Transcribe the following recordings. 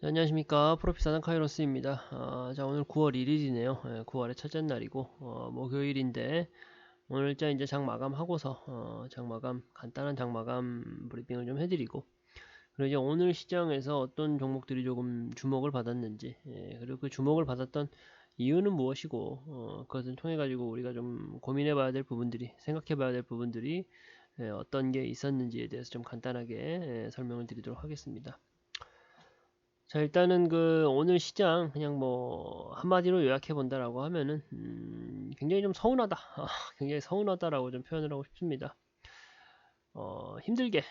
네, 안녕하십니까. 프로피사단 카이로스입니다. 자, 오늘 9월 1일이네요. 9월의 첫째 날이고, 목요일인데, 오늘 이제 장 마감하고서, 간단한 장 마감 브리핑을 좀 해드리고, 그리고 이제 오늘 시장에서 어떤 종목들이 조금 주목을 받았는지, 그리고 그 주목을 받았던 이유는 무엇이고, 그것을 통해가지고 우리가 좀 고민해봐야 될 부분들이, 생각해봐야 될 부분들이, 어떤 게 있었는지에 대해서 좀 간단하게 설명을 드리도록 하겠습니다. 자, 일단은 오늘 시장 그냥 뭐 한마디로 요약해 본다라고 하면은 굉장히 좀 서운하다. 굉장히 서운하다라고 좀 표현을 하고 싶습니다. 힘들게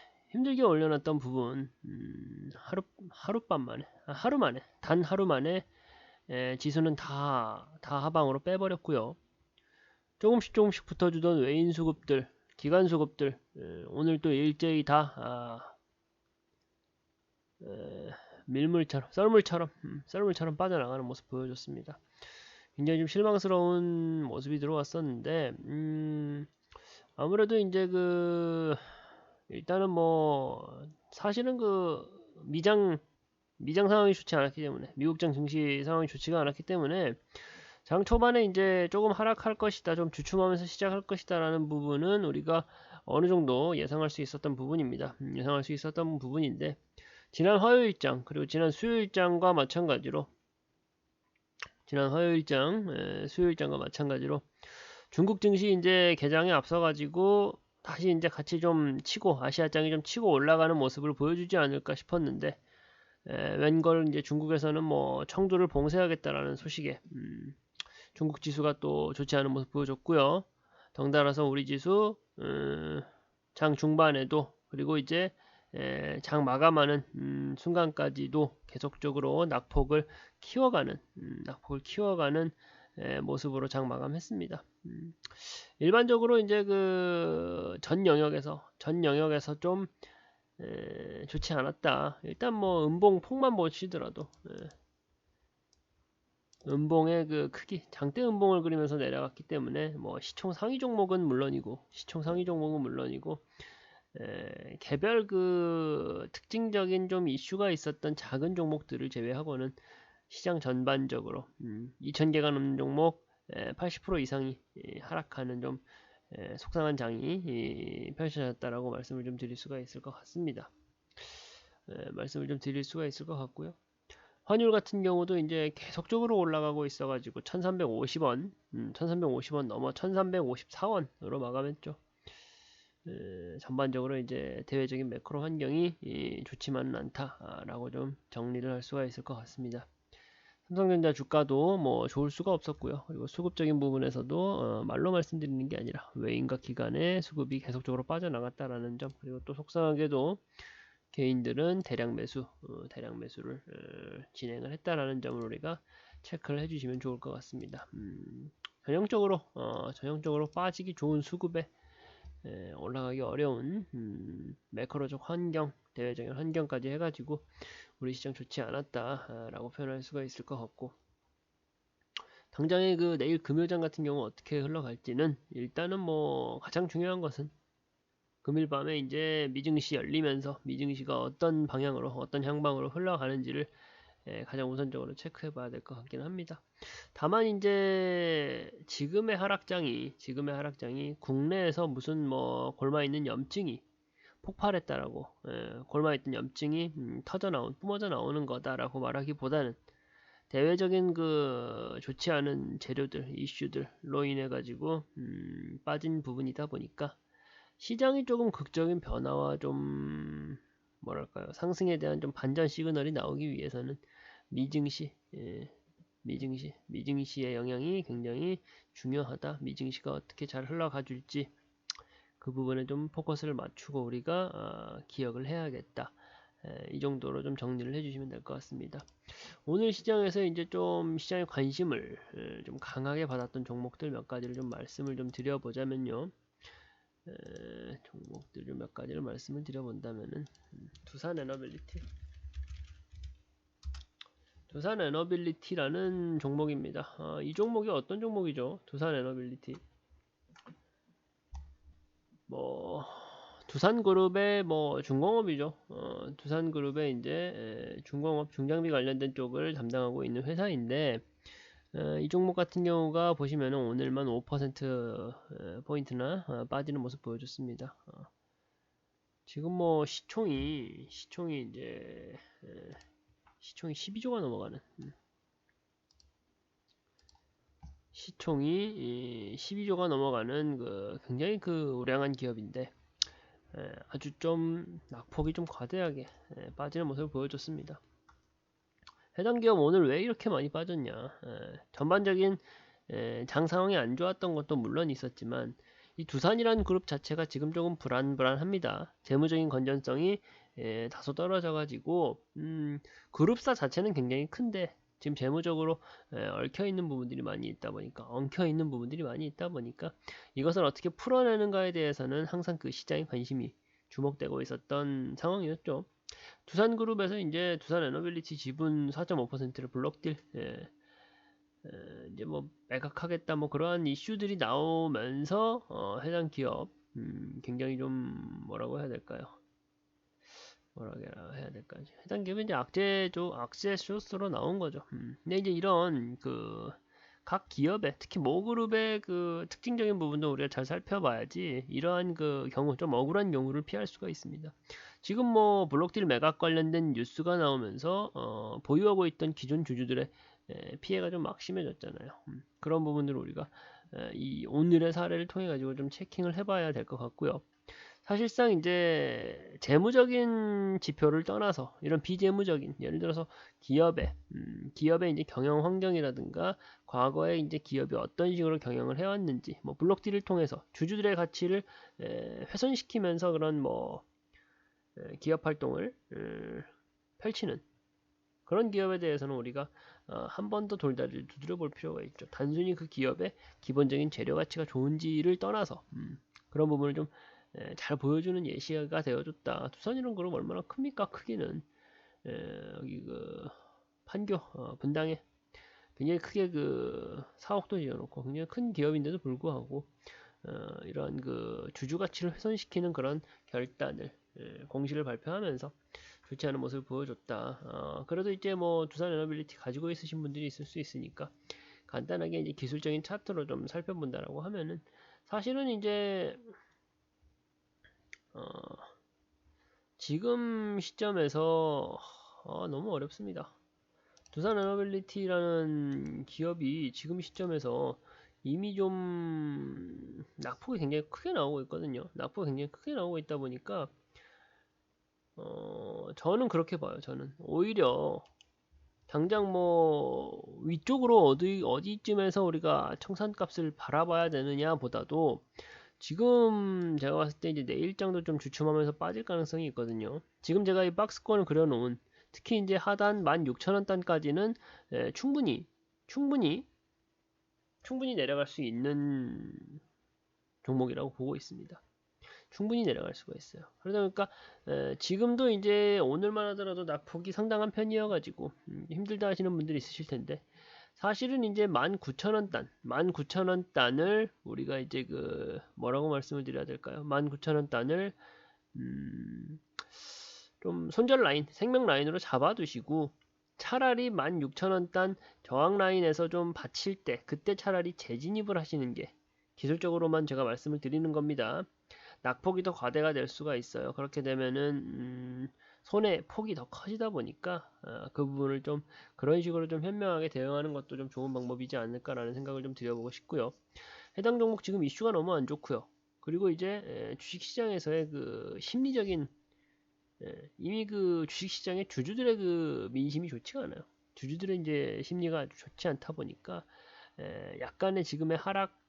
올려놨던 부분 하룻밤 만에 단 하루 만에 지수는 다 하방으로 빼버렸고요. 조금씩 붙어주던 외인 수급들, 기관 수급들 오늘 또 일제히 다 썰물처럼 빠져나가는 모습 보여줬습니다. 굉장히 좀 실망스러운 모습이 들어왔었는데, 아무래도 이제 일단은 뭐, 사실은 미장 상황이 좋지 않았기 때문에, 미국장 증시 상황이 좋지가 않았기 때문에, 장 초반에 이제 조금 하락할 것이다, 좀 주춤하면서 시작할 것이다 라는 부분은 우리가 어느 정도 예상할 수 있었던 부분입니다. 예상할 수 있었던 부분인데, 지난 화요일장 그리고 지난 수요일장과 마찬가지로 수요일장과 마찬가지로 중국 증시 이제 개장에 앞서가지고 다시 이제 같이 좀 치고 아시아장이 좀 치고 올라가는 모습을 보여주지 않을까 싶었는데 웬걸 이제 중국에서는 뭐 청두를 봉쇄하겠다라는 소식에 중국 지수가 또 좋지 않은 모습 보여줬고요. 덩달아서 우리 지수 장 중반에도 그리고 이제 장 마감하는 순간까지도 계속적으로 낙폭을 키워가는 모습으로 장 마감했습니다. 일반적으로 이제 전 영역에서 좀 좋지 않았다. 일단 뭐 음봉 폭만 보시더라도 음봉의 그 크기, 장대 음봉을 그리면서 내려갔기 때문에 뭐 시총 상위 종목은 물론이고 개별 특징적인 좀 이슈가 있었던 작은 종목들을 제외하고는 시장 전반적으로 2,000개가 넘는 종목 80% 이상이 하락하는 좀 속상한 장이 펼쳐졌다라고 말씀을 좀 드릴 수가 있을 것 같습니다. 환율 같은 경우도 이제 계속적으로 올라가고 있어가지고 1350원, 1350원 넘어 1354원으로 마감했죠. 전반적으로 이제 대외적인 매크로 환경이 좋지만은 않다라고 좀 정리를 할 수가 있을 것 같습니다. 삼성전자 주가도 뭐 좋을 수가 없었고요. 그리고 수급적인 부분에서도 말로 말씀드리는 게 아니라 외인과 기관의 수급이 계속적으로 빠져나갔다라는 점, 그리고 또 속상하게도 개인들은 대량 매수를 진행을 했다라는 점을 우리가 체크를 해주시면 좋을 것 같습니다. 전형적으로 빠지기 좋은 수급에 올라가기 어려운 매크로적 환경, 대외적인 환경까지 해가지고 우리 시장 좋지 않았다라고 표현할 수가 있을 것 같고, 당장의 내일 금요장 같은 경우 어떻게 흘러갈지는 일단은 뭐 가장 중요한 것은 금일 밤에 이제 미증시 열리면서 미증시가 어떤 방향으로 어떤 향방으로 흘러가는지를 가장 우선적으로 체크해 봐야 될 것 같긴 합니다. 다만 이제 지금의 하락장이 국내에서 무슨 뭐 골마있는 염증이 폭발했다라고 골마있던 염증이 뿜어져 나오는 거다라고 말하기보다는 대외적인 좋지 않은 재료들, 이슈들로 인해 가지고 빠진 부분이다 보니까 시장이 조금 극적인 변화와 좀 뭐랄까요, 상승에 대한 좀 반전 시그널이 나오기 위해서는 미증시, 미증시의 영향이 굉장히 중요하다. 미증시가 어떻게 잘 흘러가 줄지 그 부분에 좀 포커스를 맞추고 우리가 기억을 해야겠다. 이 정도로 좀 정리를 해주시면 될 것 같습니다. 오늘 시장에서 이제 좀 시장의 관심을 좀 강하게 받았던 종목들 몇 가지를 좀 말씀을 좀 드려보자면요. 종목들 좀 몇 가지를 말씀을 드려본다면은 두산에너빌리티라는 종목입니다. 이 종목이 어떤 종목이죠? 두산에너빌리티. 두산그룹의 뭐 중공업이죠. 두산그룹의 이제 중공업 중장비 관련된 쪽을 담당하고 있는 회사인데 이 종목 같은 경우가 보시면은 오늘만 5% 포인트나 빠지는 모습 보여줬습니다. 지금 뭐 시총이 이제 시총이 12조가 넘어가는 시총이 12조가 넘어가는 굉장히 우량한 기업인데 아주 좀 낙폭이 좀 과대하게 빠지는 모습을 보여줬습니다. 해당 기업 오늘 왜 이렇게 많이 빠졌냐? 전반적인 장 상황이 안 좋았던 것도 물론 있었지만 이 두산이라는 그룹 자체가 지금 조금 불안합니다. 재무적인 건전성이 다소 떨어져가지고 그룹사 자체는 굉장히 큰데 지금 재무적으로 얽혀 있는 부분들이 많이 있다 보니까 엉켜 있는 부분들이 많이 있다 보니까 이것을 어떻게 풀어내는가에 대해서는 항상 그 시장의 관심이 주목되고 있었던 상황이었죠. 두산그룹에서 이제 두산에너빌리티 지분 4.5%를 블록딜 이제 뭐 매각하겠다 뭐 그러한 이슈들이 나오면서 해당 기업 굉장히 좀 뭐라고 해야 될까요? 해당 기업은 이제 악재 쇼스로 나온 거죠. 근데 이제 이런 각 기업의 특히 모그룹의 특징적인 부분도 우리가 잘 살펴봐야지 이러한 경우 좀 억울한 경우를 피할 수가 있습니다. 지금 뭐 블록딜 매각 관련된 뉴스가 나오면서 보유하고 있던 기존 주주들의 피해가 좀 막심해졌잖아요. 그런 부분들을 우리가 이 오늘의 사례를 통해 가지고 좀 체킹을 해봐야 될 것 같고요. 사실상 이제 재무적인 지표를 떠나서 이런 비재무적인 예를 들어서 기업의 이제 경영 환경이라든가 과거에 이제 기업이 어떤 식으로 경영을 해왔는지 뭐 블록딜을 통해서 주주들의 가치를 훼손시키면서 그런 뭐 기업 활동을 펼치는 그런 기업에 대해서는 우리가 한 번 더 돌다리를 두드려 볼 필요가 있죠. 단순히 그 기업의 기본적인 재료 가치가 좋은지를 떠나서 그런 부분을 좀 잘 보여주는 예시가 되어줬다. 두산이런 그룹 얼마나 큽니까? 크기는 여기 판교 분당에 굉장히 크게 4억도 지어놓고 굉장히 큰 기업인데도 불구하고 이런 주주 가치를 훼손시키는 그런 결단을 공시를 발표하면서 좋지 않은 모습을 보여줬다. 그래도 이제 뭐 두산에너빌리티 가지고 있으신 분들이 있을 수 있으니까 간단하게 이제 기술적인 차트로 좀 살펴본다라고 하면은 사실은 이제 지금 시점에서 너무 어렵습니다. 두산에너빌리티라는 기업이 지금 시점에서 이미 좀 낙폭이 굉장히 크게 나오고 있거든요. 낙폭이 굉장히 크게 나오고 있다 보니까 저는 그렇게 봐요. 저는 오히려 당장 뭐 위쪽으로 어디쯤에서 우리가 청산값을 바라봐야 되느냐 보다도 지금 제가 봤을 때 이제 내일장도 좀 주춤하면서 빠질 가능성이 있거든요. 지금 제가 이 박스권을 그려놓은 특히 이제 하단 16,000원 단까지는 충분히 내려갈 수 있는 종목이라고 보고 있습니다. 충분히 내려갈 수가 있어요. 그러다 보니까 지금도 이제 오늘만 하더라도 낙폭이 상당한 편이어가지고 힘들다 하시는 분들이 있으실 텐데 사실은 이제 19,000원 단을 우리가 이제 뭐라고 말씀을 드려야 될까요? 19,000원 단을 좀 손절 라인, 생명 라인으로 잡아두시고 차라리 16,000원 단 저항 라인에서 좀 받칠 때 그때 차라리 재진입을 하시는 게 기술적으로만 제가 말씀을 드리는 겁니다. 낙폭이 더 과대가 될 수가 있어요. 그렇게 되면은 손해 폭이 더 커지다 보니까 그 부분을 좀 그런 식으로 좀 현명하게 대응하는 것도 좀 좋은 방법이지 않을까라는 생각을 좀 드려보고 싶고요. 해당 종목 지금 이슈가 너무 안 좋고요. 그리고 이제 주식시장에서의 심리적인 이미 주식시장의 주주들의 민심이 좋지가 않아요. 주주들의 이제 심리가 아주 좋지 않다 보니까 약간의 지금의 하락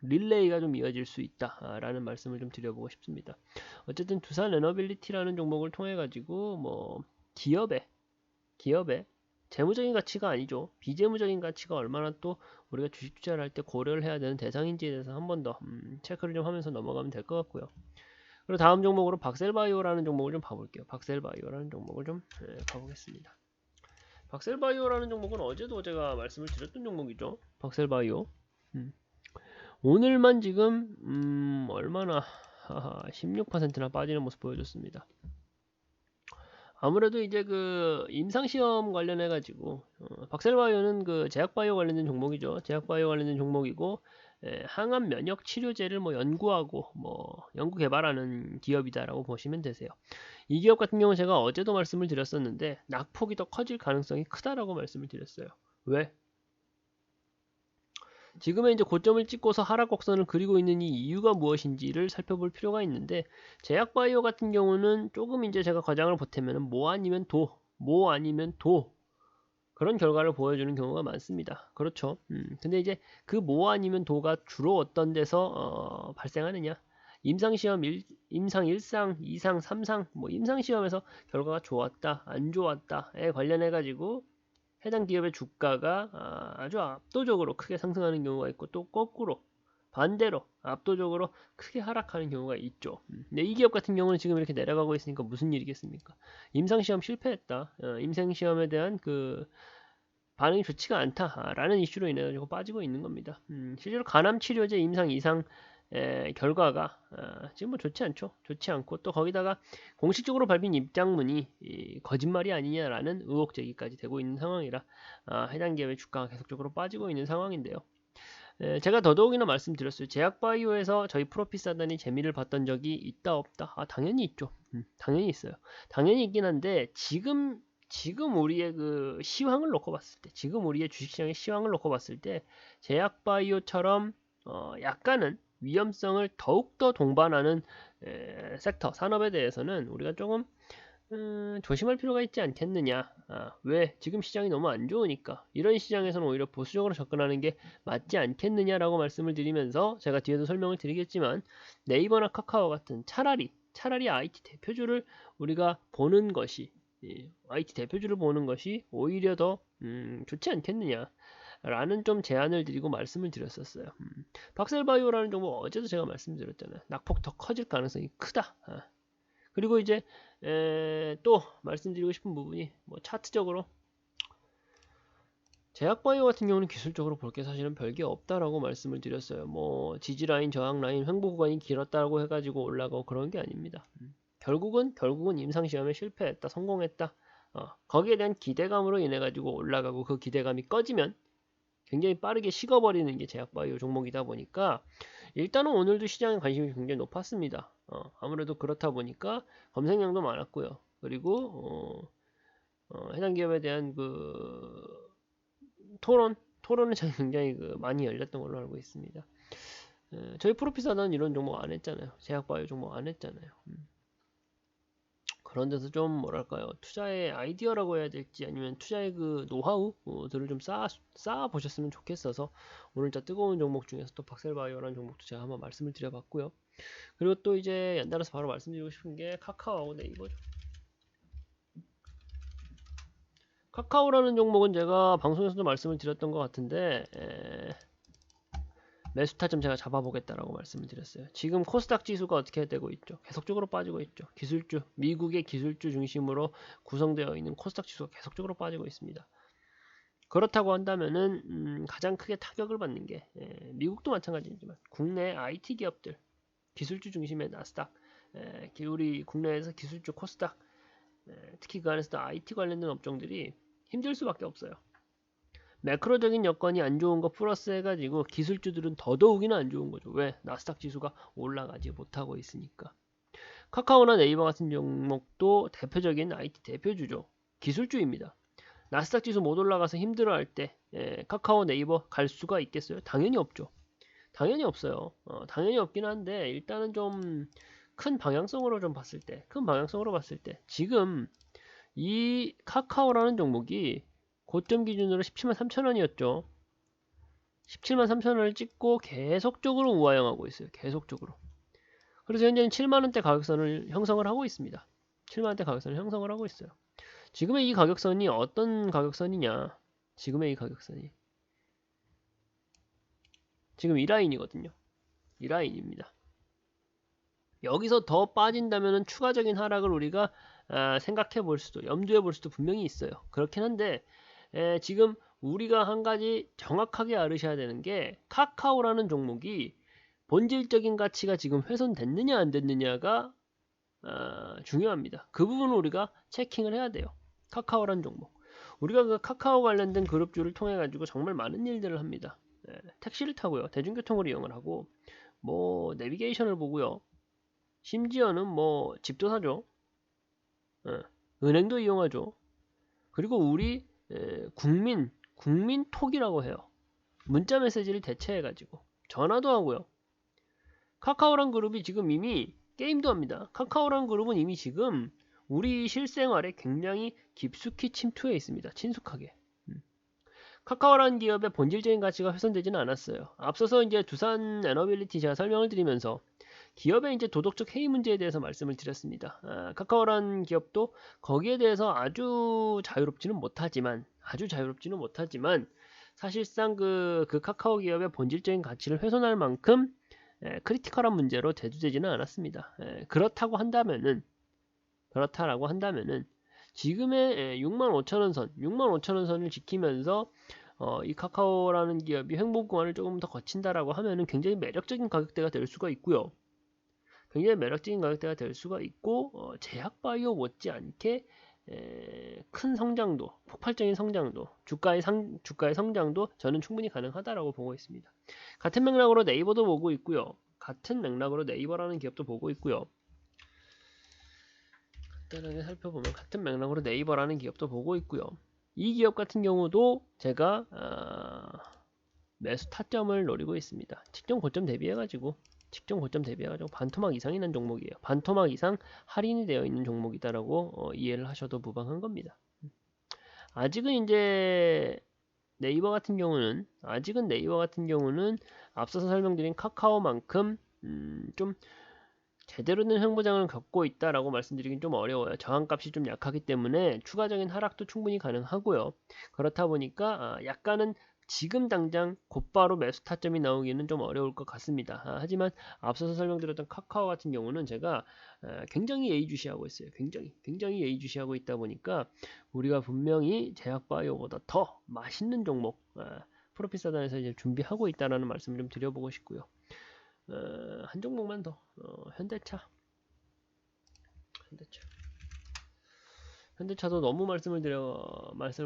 릴레이가 좀 이어질 수 있다라는 말씀을 좀 드려보고 싶습니다. 어쨌든 두산에너빌리티라는 종목을 통해 가지고 뭐 기업의 재무적인 가치가 아니죠. 비재무적인 가치가 얼마나 또 우리가 주식 투자를 할 때 고려를 해야 되는 대상인지에 대해서 한 번 더 체크를 좀 하면서 넘어가면 될 것 같고요. 그리고 다음 종목으로 박셀바이오라는 종목을 좀 봐볼게요. 박셀바이오라는 종목을 좀 봐보겠습니다. 박셀바이오라는 종목은 어제도 제가 말씀을 드렸던 종목이죠. 박셀바이오. 오늘만 지금 얼마나 16%나 빠지는 모습 보여줬습니다. 아무래도 이제 그 임상시험 관련해 가지고 박셀바이오는 그 제약바이오 관련된 종목이죠. 제약바이오 관련된 종목이고 항암 면역 치료제를 뭐 연구하고 뭐 연구 개발하는 기업이다라고 보시면 되세요. 이 기업 같은 경우는 제가 어제도 말씀을 드렸었는데 낙폭이 더 커질 가능성이 크다라고 말씀을 드렸어요. 왜? 지금의 이제 고점을 찍고서 하락 곡선을 그리고 있는 이 이유가 무엇인지를 살펴볼 필요가 있는데 제약바이오 같은 경우는 조금 이제 제가 과장을 보태면 뭐 아니면 도 그런 결과를 보여주는 경우가 많습니다. 그렇죠. 근데 이제 그 뭐 아니면 도가 주로 어떤 데서 발생하느냐? 임상 1상, 2상, 3상 뭐 임상시험에서 결과가 좋았다, 안 좋았다에 관련해 가지고 해당 기업의 주가가 아주 압도적으로 크게 상승하는 경우가 있고 또 거꾸로 반대로 압도적으로 크게 하락하는 경우가 있죠. 근데 이 기업 같은 경우는 지금 이렇게 내려가고 있으니까 무슨 일이겠습니까? 임상시험 실패했다. 임상시험에 대한 그 반응이 좋지가 않다라는 이슈로 인해 가지고 빠지고 있는 겁니다. 실제로 간암치료제 임상 이상 결과가 지금 뭐 좋지 않죠. 좋지 않고 또 거기다가 공식적으로 발표한 입장문이 거짓말이 아니냐라는 의혹 제기까지 되고 있는 상황이라 해당 기업의 주가가 계속적으로 빠지고 있는 상황인데요. 제가 더더욱이나 말씀드렸어요. 제약바이오에서 저희 프로피사단이 재미를 봤던 적이 있다 없다? 당연히 있죠. 당연히 있어요. 당연히 있긴 한데 지금 우리의 그 시황을 놓고 봤을 때, 지금 우리의 주식시장의 시황을 놓고 봤을 때 제약바이오처럼 약간은 위험성을 더욱더 동반하는 섹터, 산업에 대해서는 우리가 조금 조심할 필요가 있지 않겠느냐. 왜? 지금 시장이 너무 안 좋으니까. 이런 시장에서는 오히려 보수적으로 접근하는 게 맞지 않겠느냐라고 말씀을 드리면서 제가 뒤에도 설명을 드리겠지만 네이버나 카카오 같은 차라리 IT 대표주를 우리가 보는 것이 IT 대표주를 보는 것이 오히려 더 좋지 않겠느냐. 라는 좀 제안을 드리고 말씀을 드렸었어요. 박셀바이오라는 종목 어제도 제가 말씀드렸잖아요. 낙폭 더 커질 가능성이 크다. 그리고 이제 또 말씀드리고 싶은 부분이 뭐 차트적으로 제약바이오 같은 경우는 기술적으로 볼 게 사실은 별게 없다라고 말씀을 드렸어요. 뭐 지지라인, 저항라인, 횡보 구간이 길었다고 해가지고 올라가고 그런 게 아닙니다. 결국은 임상시험에 실패했다, 성공했다. 거기에 대한 기대감으로 인해 가지고 올라가고 그 기대감이 꺼지면 굉장히 빠르게 식어버리는 게 제약바이오 종목이다 보니까 일단은 오늘도 시장의 관심이 굉장히 높았습니다. 아무래도 그렇다 보니까 검색량도 많았고요. 그리고 해당 기업에 대한 그 토론은 굉장히 많이 열렸던 걸로 알고 있습니다. 저희 프로피사는 이런 종목 안 했잖아요. 제약바이오 종목 안 했잖아요. 그런 데서 좀 뭐랄까요, 투자의 아이디어라고 해야 될지 아니면 투자의 그 노하우들을 좀 쌓아 보셨으면 좋겠어서 오늘자 뜨거운 종목 중에서 또 박셀바이오라는 종목도 제가 한번 말씀을 드려봤고요. 그리고 또 이제 연달아서 바로 말씀드리고 싶은 게 카카오하고 네이버죠. 카카오라는 종목은 제가 방송에서도 말씀을 드렸던 것 같은데 매수 타점 제가 잡아보겠다라고 말씀을 드렸어요. 지금 코스닥 지수가 어떻게 되고 있죠? 계속적으로 빠지고 있죠. 기술주, 미국의 기술주 중심으로 구성되어 있는 코스닥 지수가 계속적으로 빠지고 있습니다. 그렇다고 한다면은 가장 크게 타격을 받는 게 미국도 마찬가지지만 국내 IT 기업들, 기술주 중심의 나스닥, 우리 국내에서 기술주 코스닥, 특히 그 안에서도 IT 관련된 업종들이 힘들 수밖에 없어요. 매크로적인 여건이 안 좋은 거 플러스 해가지고 기술주들은 더더욱이나 안 좋은 거죠. 왜? 나스닥 지수가 올라가지 못하고 있으니까. 카카오나 네이버 같은 종목도 대표적인 IT 대표주죠. 기술주입니다. 나스닥 지수 못 올라가서 힘들어할 때 카카오, 네이버 갈 수가 있겠어요? 당연히 없죠. 당연히 없어요. 당연히 없긴 한데 일단은 좀 큰 방향성으로 봤을 때 지금 이 카카오라는 종목이 고점 기준으로 17만 3천원이었죠. 17만 3천원을 찍고 계속적으로 우하향하고 있어요. 계속적으로. 그래서 현재는 7만원대 가격선을 형성을 하고 있습니다. 7만원대 가격선을 형성을 하고 있어요. 지금의 이 가격선이 어떤 가격선이냐? 지금의 이 가격선이 지금 이 라인이거든요. 이 라인입니다. 여기서 더 빠진다면 추가적인 하락을 우리가 생각해 볼 수도, 염두에 볼 수도 분명히 있어요. 그렇긴 한데 지금 우리가 한 가지 정확하게 알으셔야 되는 게 카카오라는 종목이 본질적인 가치가 지금 훼손됐느냐 안 됐느냐가 중요합니다. 그 부분을 우리가 체킹을 해야 돼요. 카카오란 종목. 우리가 그 카카오 관련된 그룹주를 통해 가지고 정말 많은 일들을 합니다. 택시를 타고요. 대중교통을 이용을 하고 뭐 내비게이션을 보고요. 심지어는 뭐 집도 사죠. 은행도 이용하죠. 그리고 우리 국민 톡이라고 해요. 문자 메시지를 대체해 가지고 전화도 하고요. 카카오란 그룹이 지금 이미 게임도 합니다. 카카오란 그룹은 이미 지금 우리 실생활에 굉장히 깊숙이 침투해 있습니다. 친숙하게. 카카오라는 기업의 본질적인 가치가 훼손되지는 않았어요. 앞서서 이제 두산 에너빌리티 제가 설명을 드리면서 기업의 이제 도덕적 해이 문제에 대해서 말씀을 드렸습니다. 카카오라는 기업도 거기에 대해서 아주 자유롭지는 못하지만 사실상 그 카카오 기업의 본질적인 가치를 훼손할 만큼 크리티컬한 문제로 대두되지는 않았습니다. 그렇다고 한다면은 지금의 65,000원 선, 65,000원 선을 지키면서 이 카카오라는 기업이 횡보 구간을 조금 더 거친다라고 하면은 굉장히 매력적인 가격대가 될 수가 있고요. 제약바이오 못지않게 큰 성장도, 폭발적인 성장도, 주가의 성장도 저는 충분히 가능하다라고 보고 있습니다. 같은 맥락으로 네이버도 보고 있고요. 네이버라는 기업도 보고 있고요. 간단하게 살펴보면 같은 맥락으로 네이버라는 기업도 보고 있고요. 이 기업 같은 경우도 제가 매수 타점을 노리고 있습니다. 직전 고점 대비해가지고 반토막 이상이 난 종목이에요. 반토막 이상 할인이 되어 있는 종목이다라고 이해를 하셔도 무방한 겁니다. 아직은 네이버 같은 경우는 앞서서 설명드린 카카오만큼 좀 제대로 된 횡보장을 갖고 있다라고 말씀드리긴 좀 어려워요. 저항값이 좀 약하기 때문에 추가적인 하락도 충분히 가능하고요. 그렇다 보니까 약간은 지금 당장 곧바로 매수 타점이 나오기는 좀 어려울 것 같습니다. 하지만 앞서서 설명드렸던 카카오 같은 경우는 제가 굉장히 예의주시하고 있어요. 굉장히 예의주시하고 있다 보니까 우리가 분명히 제약바이오보다 더 맛있는 종목 프로핏 사단에서 이제 준비하고 있다라는 말씀을 좀 드려보고 싶고요. 한 종목만 더 현대차도 너무 말씀을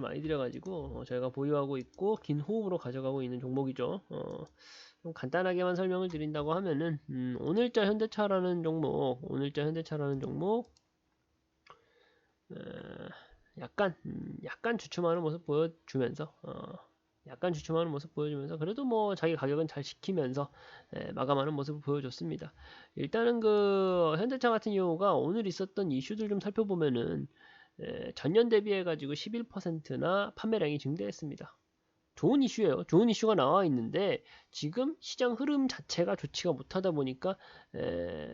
많이 드려가지고 저희가 보유하고 있고 긴 호흡으로 가져가고 있는 종목이죠. 좀 간단하게만 설명을 드린다고 하면은 오늘자 현대차라는 종목 약간 주춤하는 모습 보여주면서 그래도 뭐 자기 가격은 잘 지키면서 마감하는 모습을 보여줬습니다. 일단은 그 현대차 같은 경우가 오늘 있었던 이슈들 좀 살펴보면은 전년 대비해 가지고 11%나 판매량이 증대했습니다. 좋은 이슈예요. 좋은 이슈가 나와 있는데 지금 시장 흐름 자체가 좋지가 못하다 보니까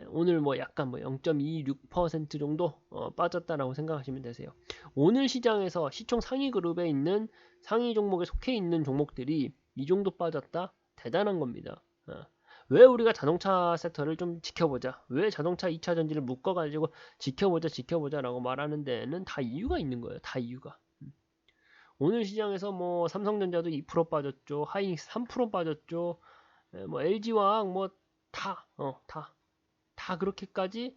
오늘 약간 0.26% 정도 빠졌다라고 생각하시면 되세요. 오늘 시장에서 시총 상위 그룹에 있는 상위 종목에 속해 있는 종목들이 이 정도 빠졌다? 대단한 겁니다. 왜 우리가 자동차 섹터를 좀 지켜보자, 왜 자동차 2차 전지를 묶어가지고 지켜보자 라고 말하는 데는 다 이유가 있는 거예요. 다 이유가. 오늘 시장에서 삼성전자도 2% 빠졌죠. 하이닉스 3% 빠졌죠. LG화학 다 그렇게까지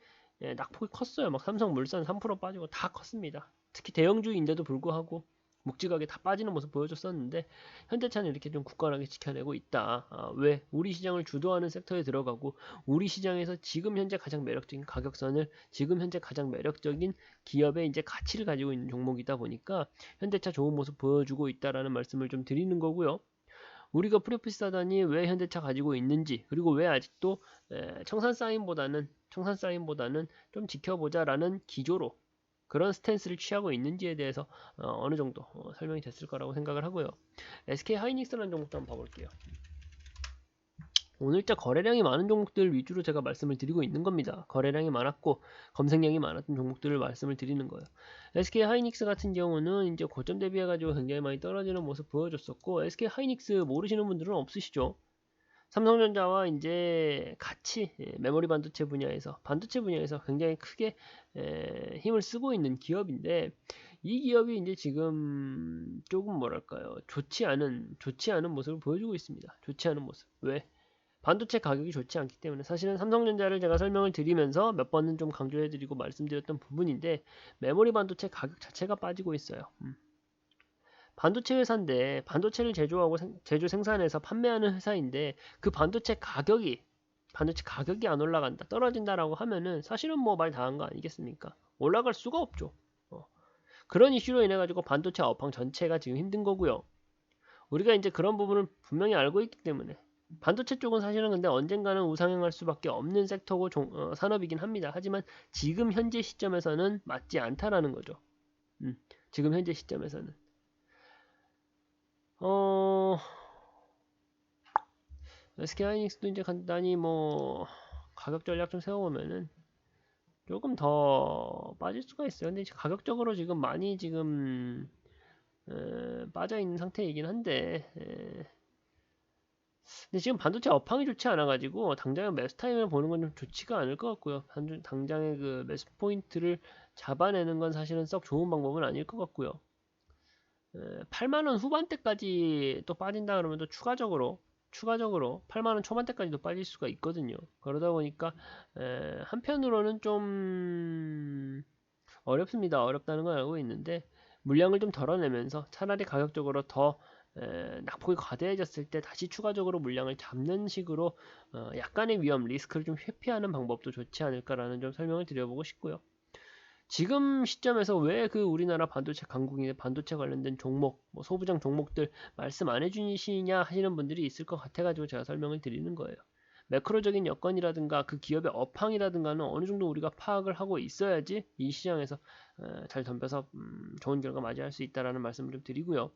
낙폭이 컸어요. 삼성물산 3% 빠지고 다 컸습니다. 특히 대형주인데도 불구하고 묵직하게 다 빠지는 모습 보여줬었는데 현대차는 이렇게 좀 굳건하게 지켜내고 있다. 왜? 우리 시장을 주도하는 섹터에 들어가고 우리 시장에서 지금 현재 가장 매력적인 가격선을 지금 현재 가장 매력적인 기업의 가치를 가지고 있는 종목이다 보니까 현대차 좋은 모습 보여주고 있다라는 말씀을 좀 드리는 거고요. 우리가 프로핏 사단이 왜 현대차 가지고 있는지, 그리고 왜 아직도 청산 사인보다는 좀 지켜보자라는 기조로 그런 스탠스를 취하고 있는지에 대해서 어느 정도 설명이 됐을 거라고 생각을 하고요. SK 하이닉스라는 종목도 한번 봐볼게요. 오늘자 거래량이 많은 종목들 위주로 제가 말씀을 드리고 있는 겁니다. 거래량이 많았고 검색량이 많았던 종목들을 말씀을 드리는 거예요. SK 하이닉스 같은 경우는 고점 대비해가지고 굉장히 많이 떨어지는 모습 보여줬었고, SK 하이닉스 모르시는 분들은 없으시죠? 삼성전자와 같이 메모리 반도체 분야에서 굉장히 크게 힘을 쓰고 있는 기업인데, 이 기업이 지금 조금 좋지 않은 모습을 보여주고 있습니다. 좋지 않은 모습. 왜? 반도체 가격이 좋지 않기 때문에 사실은 삼성전자를 제가 설명을 드리면서 몇 번은 좀 강조해드리고 말씀드렸던 부분인데 메모리 반도체 가격 자체가 빠지고 있어요. 반도체 회사인데 반도체를 제조하고 제조 생산해서 판매하는 회사인데 그 반도체 가격이 안 올라간다 떨어진다라고 하면은 사실은 뭐 말 다 한 거 아니겠습니까? 올라갈 수가 없죠. 그런 이슈로 인해 가지고 반도체 업황 전체가 지금 힘든 거고요. 우리가 이제 그런 부분을 분명히 알고 있기 때문에 반도체 쪽은 사실은 근데 언젠가는 우상향할 수밖에 없는 섹터고 산업이긴 합니다. 하지만 지금 현재 시점에서는 맞지 않다라는 거죠. 지금 현재 시점에서는 SK하이닉스도 이제 간단히 뭐 가격 전략 좀 세워보면은 조금 더 빠질 수가 있어요. 근데 가격적으로 지금 많이 지금 빠져 있는 상태이긴 한데 근데 지금 반도체 업황이 좋지 않아가지고 당장에 매수 타임을 보는 건 좀 좋지가 않을 것 같고요. 당장에 그 매수 포인트를 잡아내는 건 사실은 썩 좋은 방법은 아닐 것 같고요. 8만원 후반대까지 또 빠진다 그러면 또 추가적으로 8만원 초반대까지도 빠질 수가 있거든요. 그러다 보니까 한편으로는 좀 어렵습니다. 어렵다는 걸 알고 있는데 물량을 좀 덜어내면서 차라리 가격적으로 더 낙폭이 과대해졌을 때 다시 추가적으로 물량을 잡는 식으로 약간의 위험, 리스크를 좀 회피하는 방법도 좋지 않을까라는 좀 설명을 드려보고 싶고요. 지금 시점에서 왜 그 우리나라 반도체 강국인의 반도체 관련된 종목, 뭐 소부장 종목들 말씀 안 해주시냐 하시는 분들이 있을 것 같아가지고 제가 설명을 드리는 거예요. 매크로적인 여건이라든가 그 기업의 업황이라든가는 어느 정도 우리가 파악을 하고 있어야지 이 시장에서 잘 덤벼서 좋은 결과 맞이할 수 있다라는 말씀을 좀 드리고요.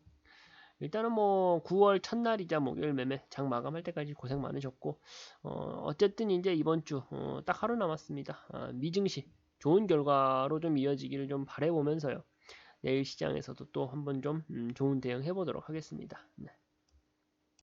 일단은 뭐 9월 첫날이자 목요일 매매 장 마감할 때까지 고생 많으셨고 어쨌든 이제 이번 주 딱 하루 남았습니다. 미증시 좋은 결과로 좀 이어지기를 좀 바라보면서요. 내일 시장에서도 또 한번 좀 좋은 대응 해보도록 하겠습니다. 네.